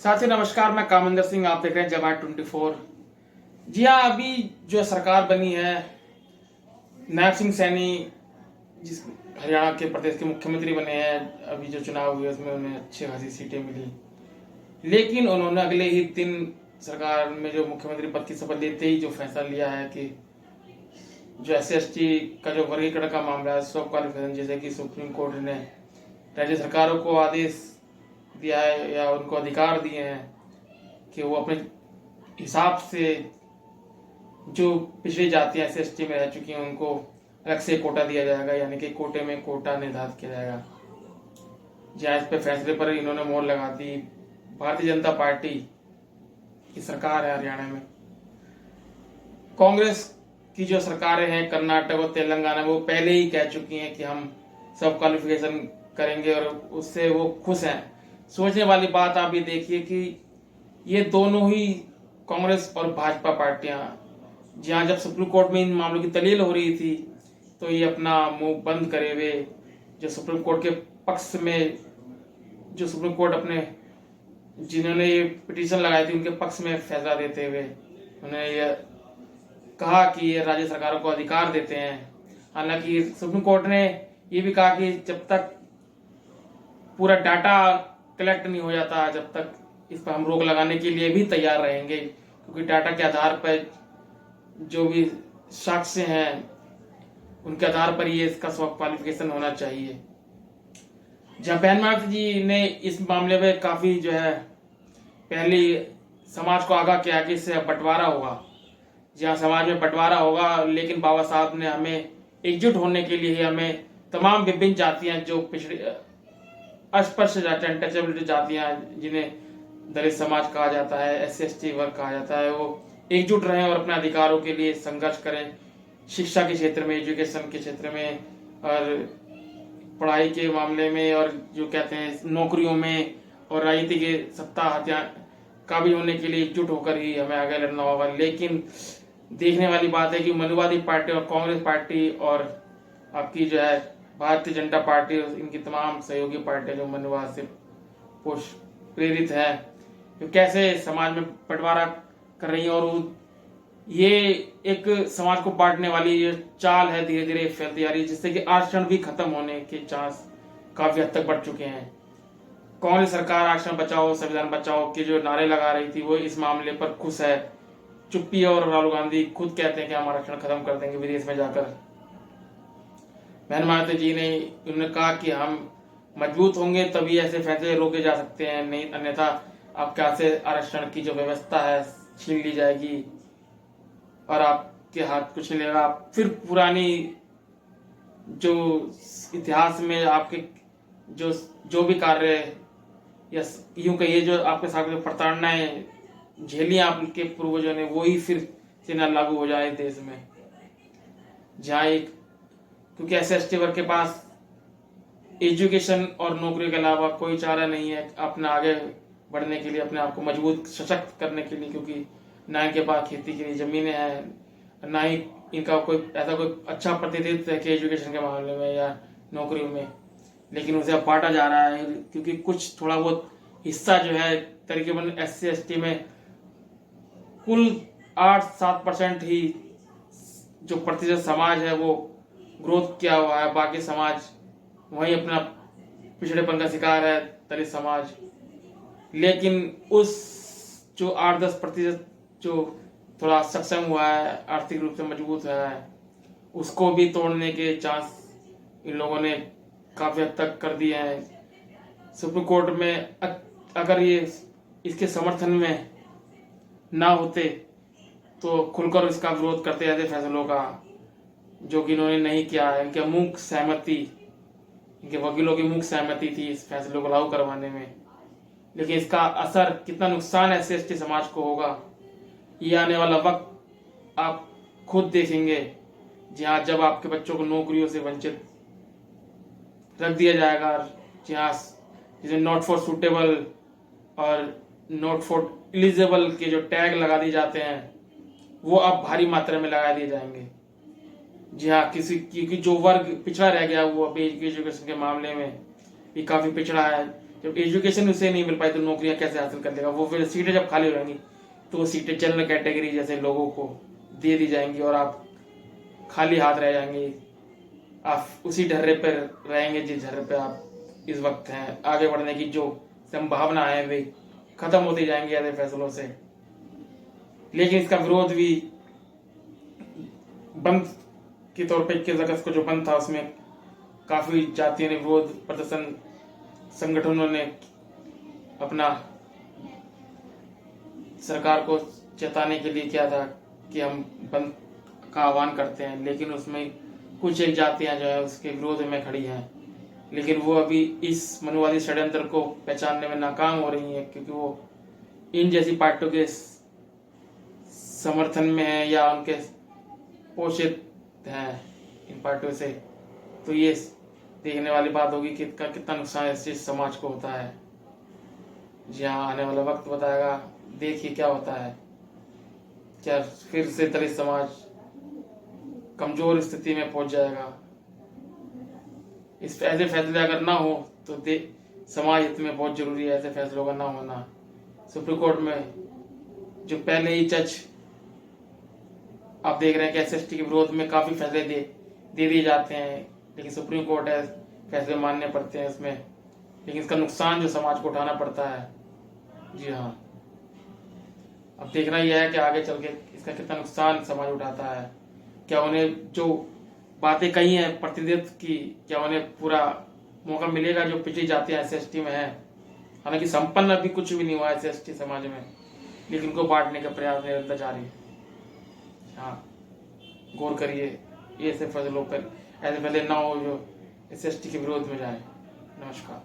साथियों नमस्कार, मैं कामिंदर सिंह। आप देख रहे हैं जमात 24। जी हाँ, अभी जो सरकार बनी है, नायब सिंह सैनी जिस हरियाणा के प्रदेश के मुख्यमंत्री बने हैं, अभी जो चुनाव हुए उसमें उन्हें अच्छी खासी सीटें मिली। लेकिन उन्होंने अगले ही दिन सरकार में जो मुख्यमंत्री पद की शपथ लेते ही जो फैसला लिया है कि जो SC/ST का जो वर्गीकरण का मामला है, सब क्वालिफिकेशन, जैसे कि सुप्रीम कोर्ट ने राज्य सरकारों को आदेश दिया है या उनको अधिकार दिए हैं कि वो अपने हिसाब से जो पिछड़ी जातियां SC/ST में रह चुकी हैं उनको अलग से कोटा दिया जाएगा, यानी कि कोटे में कोटा निर्धारित किया जाएगा। जहाँ इस पे फैसले पर इन्होंने मोहर लगा दी। भारतीय जनता पार्टी की सरकार है हरियाणा में। कांग्रेस की जो सरकारें हैं कर्नाटक और तेलंगाना में, वो पहले ही कह चुकी हैं कि हम सब क्वालिफिकेशन करेंगे और उससे वो खुश हैं। सोचने वाली बात आप ये देखिए कि ये दोनों ही कांग्रेस और भाजपा पार्टियां, जहां जब सुप्रीम कोर्ट में इन मामलों की दलील हो रही थी तो ये अपना मुंह बंद करे हुए जो सुप्रीम कोर्ट के पक्ष में, जो सुप्रीम कोर्ट अपने जिन्होंने ये पिटीशन लगाई थी उनके पक्ष में फैसला देते हुए उन्होंने ये कहा कि ये राज्य सरकारों को अधिकार देते हैं। हालांकि सुप्रीम कोर्ट ने ये भी कहा कि जब तक पूरा डाटा कलेक्ट नहीं हो जाता, जब तक इस पर हम रोक लगाने के लिए भी तैयार रहेंगे, क्योंकि डाटा के आधार पर जो भी साक्ष्य हैं उनके आधार पर ये इसका स्व क्वालिफिकेशन होना चाहिए। जहाँ बहन मायावती जी ने इस मामले में काफी जो है पहले समाज को आगाह किया कि इससे बंटवारा होगा, जहाँ समाज में बंटवारा होगा, लेकिन बाबा साहब ने हमें एकजुट होने के लिए हमें तमाम विभिन्न जातियां जो पिछड़ी अस्पृश्य जातियां, अनटचेबल जातियां जिन्हें दलित समाज कहा जाता है, SC/ST वर्ग कहा जाता है, वो एकजुट रहें और अपने अधिकारों के लिए संघर्ष करें। शिक्षा के क्षेत्र में, एजुकेशन के क्षेत्र में और पढ़ाई के मामले में, और जो कहते हैं नौकरियों में, और राजनीति के सत्ता हथियार का भी होने के लिए एकजुट होकर ही हमें आगे लड़ना होगा। लेकिन देखने वाली बात है कि मनुवादी पार्टी और कांग्रेस पार्टी और आपकी जो है भारतीय जनता पार्टी, इनकी तमाम सहयोगी पार्टियां जो मनुवाद से प्रेरित है, तो कैसे समाज में बंटवारा कर रही है और ये एक समाज को बांटने वाली ये चाल है, धीरे धीरे फैलती जा रही है, जिससे कि आरक्षण भी खत्म होने के चांस काफी हद तक बढ़ चुके हैं। कांग्रेस सरकार आरक्षण बचाओ संविधान बचाओ के जो नारे लगा रही थी वो इस मामले पर खुश है, चुप्पी है, और राहुल गांधी खुद कहते हैं कि हम आरक्षण खत्म कर देंगे विदेश में जाकर। बहन मायावती जी ने उन्होंने कहा कि हम मजबूत होंगे तभी ऐसे फैसले रोके जा सकते हैं, नहीं अन्यथा आपके हाथ से आरक्षण की जो व्यवस्था है छीन ली जाएगी और आपके हाथ कुछ नहीं लगेगा। आप फिर पुरानी जो इतिहास में आपके जो भी कार्य या यूं कहिए जो आपके साथ जो प्रताड़नाएं झेली आपके पूर्वजों ने, वो ही फिर से न लागू हो जाए देश में। जहाँ एक क्योंकि SC/ST वर्ग के पास एजुकेशन और नौकरी के अलावा कोई चारा नहीं है अपना आगे बढ़ने के लिए, अपने आप को मजबूत सशक्त करने के लिए, क्योंकि ना इनके पास खेती के लिए जमीनें हैं, ना ही इनका कोई ऐसा कोई अच्छा प्रतिनिधित्व है कि एजुकेशन के मामले में या नौकरी में। लेकिन उसे अब बांटा जा रहा है, क्योंकि कुछ थोड़ा बहुत हिस्सा जो है तकरीबन SC/ST में कुल 8-7% ही जो प्रतिशत समाज है वो ग्रोथ किया हुआ है, बाकी समाज वही अपना पिछड़ेपन का शिकार है, दलित समाज। लेकिन उस जो 8-10% जो थोड़ा सक्षम हुआ है, आर्थिक रूप से मजबूत हुआ है, उसको भी तोड़ने के चांस इन लोगों ने काफी हद तक कर दिए हैं। सुप्रीम कोर्ट में अगर ये इसके समर्थन में ना होते तो खुलकर इसका विरोध करते ऐसे फैसलों का, जो कि इन्होंने नहीं किया है। इनके मूक सहमति, इनके वकीलों की मूक सहमति थी इस फैसले को लागू करवाने में, लेकिन इसका असर कितना नुकसान SC/ST समाज को होगा ये आने वाला वक्त आप खुद देखेंगे। जहाँ जब आपके बच्चों को नौकरियों से वंचित रख दिया जाएगा, जहाँ जिसे नॉट फॉर सुटेबल और नॉट फॉर एलिजिबल के जो टैग लगा दिए जाते हैं वो अब भारी मात्रा में लगा दिए जाएंगे। जी हाँ, क्योंकि जो वर्ग पिछड़ा रह गया वो अभी एजुकेशन के मामले में भी काफी पिछड़ा है। जब एजुकेशन उसे नहीं मिल पाई तो नौकरियां कैसे हासिल कर लेगा वो? फिर सीटें जब खाली हो जाएंगी तो वो सीटें जनरल कैटेगरी जैसे लोगों को दे दी जाएंगी और आप खाली हाथ रह जाएंगे। आप उसी ढर्रे पर रहेंगे जिस ढर्रे पे आप इस वक्त हैं। आगे बढ़ने की जो संभावना है वे खत्म होती जाएंगी ऐसे फैसलों से। लेकिन इसका विरोध भी बंद के तौर पे 21 अगस्त को जो बंद था उसमें काफी जातियों ने विरोध प्रदर्शन, संगठनों ने अपना सरकार को चेताने के लिए किया था कि हम बंद का आह्वान करते हैं। लेकिन उसमें कुछ एक जातियां जो है उसके विरोध में खड़ी हैं, लेकिन वो अभी इस मनुवादी षड्यंत्र को पहचानने में नाकाम हो रही हैं क्योंकि वो इन जैसी पार्टियों के समर्थन में है या उनके पोषित हैं इन पार्टियों से। तो ये देखने वाली बात होगी कि कितना नुकसान इस समाज को होता है। जी हाँ, आने वाला वक्त बताएगा। देखिए क्या होता है। क्या फिर से दलित समाज कमजोर स्थिति में पहुंच जाएगा? इस ऐसे फैसले अगर ना हो तो समाज हित में बहुत जरूरी है ऐसे फैसलों का ना होना। सुप्रीम कोर्ट में जो पहले ही जज आप देख रहे हैं कि एसएसटी के विरोध में काफी फैसले दे दिए जाते हैं, लेकिन सुप्रीम कोर्ट है फैसले मानने पड़ते हैं इसमें, लेकिन इसका नुकसान जो समाज को उठाना पड़ता है। जी हाँ, अब देखना यह है कि आगे चल के इसका कितना नुकसान समाज उठाता है। क्या उन्हें जो बातें कही हैं प्रतिनिधित्व की, क्या उन्हें पूरा मौका मिलेगा जो पिछड़ी जातियां एसएसटी में है? हालांकि संपन्न अभी कुछ भी नहीं हुआ एसएसटी समाज में, लेकिन उनको बांटने का प्रयास निरंतर जारी है। हाँ, गौर करिए, ये ऐसे फैसलों पर ऐसे पहले ना हो जो एसएसटी के विरोध में जाए। नमस्कार।